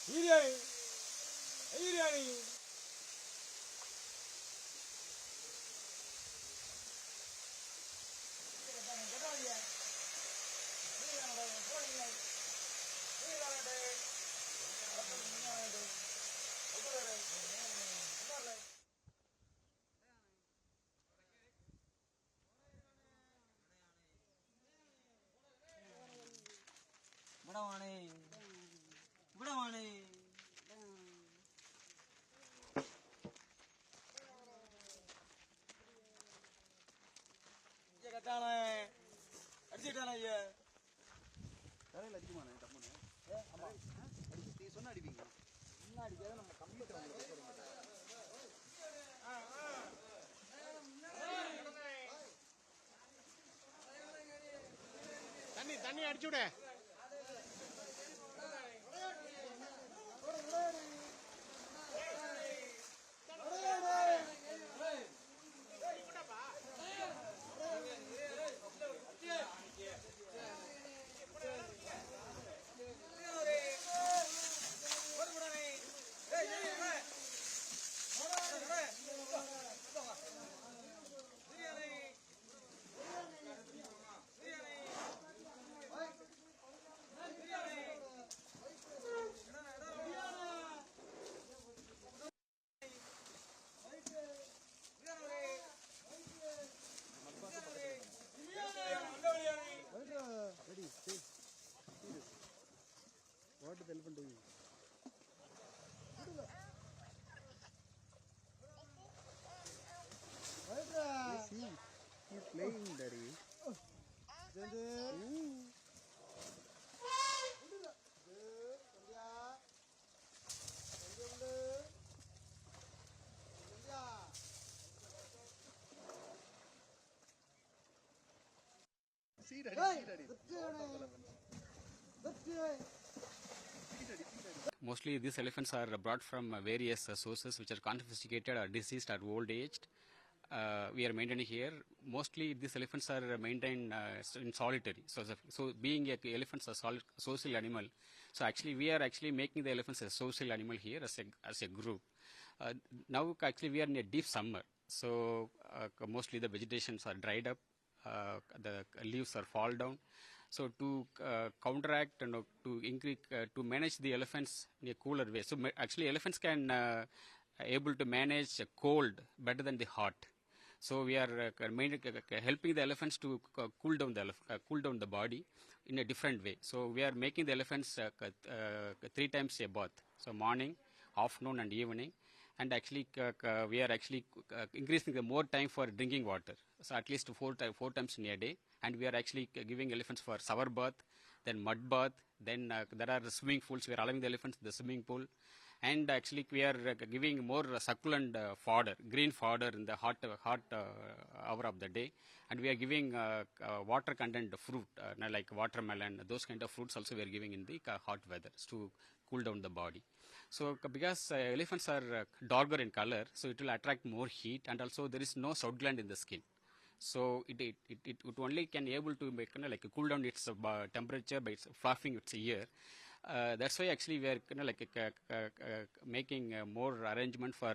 Biryani. Biryani. Budawani. Budawani. Jagatana. Arjitana ye. தரையில் அடிக்குமாண்ணே தப்புண்ணே ஆமாம் அடிச்சு சொன்ன அடிப்பீங்க இன்னும் அடிக்காத நம்ம கம்ப்யூட்டர் வந்து தண்ணி அடிச்சு விட. Ready what the elephant doing? See, he's playing, daddy. See, daddy. Mostly these elephants are brought from various sources which are confiscated or deceased or old aged. We are maintaining here. Mostly these elephants are maintained in solitary. So being a elephants a social animal, so actually we are actually making the elephants a social animal here as a group. Now actually we are in a deep summer, so mostly the vegetations are dried up, the leaves are fall down. So to counteract and to increase, to manage the elephants in a cooler way. So actually elephants can able to manage cold better than the hot. So we are helping the elephants to cool down the body in a different way. So we are making the elephants 3 times a bath. So morning, afternoon, and evening. And actually, we are actually increasing the more time for drinking water. So at least four times in a day. And we are actually giving elephants for shower bath, then mud bath, then there are swimming pools. We are allowing the elephants in the swimming pool. And actually, we are giving more succulent fodder, green fodder in the hot hour of the day. And we are giving water content fruit, like watermelon, those kind of fruits also we are giving in the hot weather to cool down the body. So because elephants are darker in color, so it will attract more heat, and also there is no sweat gland in the skin. So it only can able to make like cool down its temperature by fluffing its ear. That's why actually we are making more arrangement for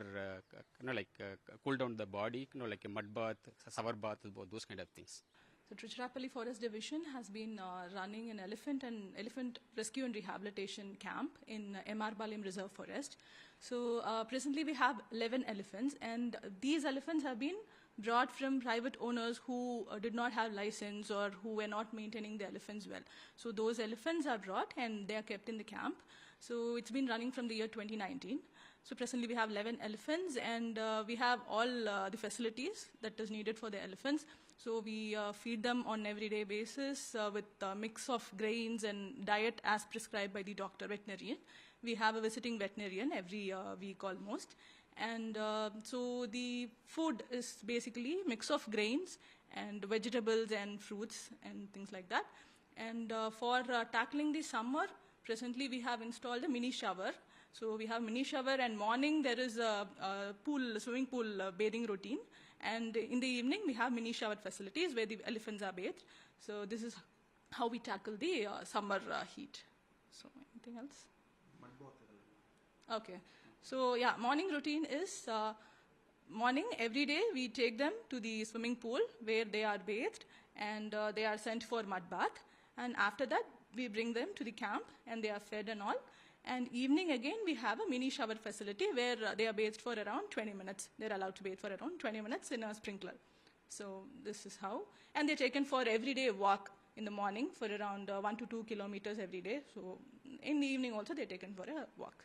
cool down the body, like a mud bath, shower bath, those kind of things. So Tiruchirappalli Forest Division has been running an elephant rescue and rehabilitation camp in M.R. Balem Reserve Forest. So presently we have 11 elephants, and these elephants have been brought from private owners who did not have license or who were not maintaining the elephants well. So those elephants are brought and they are kept in the camp. So it's been running from the year 2019. So presently we have 11 elephants, and we have all the facilities that is needed for the elephants. So we feed them on everyday basis with a mix of grains and diet as prescribed by the doctor veterinarian. We have a visiting veterinarian every week almost. And so the food is basically mix of grains and vegetables and fruits and things like that. And for tackling the summer, presently we have installed a mini shower. So we have mini shower, and morning there is a swimming pool bathing routine. And in the evening we have mini shower facilities where the elephants are bathed. So this is how we tackle the summer heat. So anything else? Mud bath. Okay. So, yeah, morning routine is morning, every day we take them to the swimming pool where they are bathed and they are sent for mud bath. And after that, we bring them to the camp and they are fed and all. And evening again, we have a mini shower facility where they are bathed for around 20 minutes. They're allowed to bathe for around 20 minutes in a sprinkler. So this is how. And they're taken for everyday walk in the morning for around 1 to 2 kilometers every day. So in the evening also, they're taken for a walk.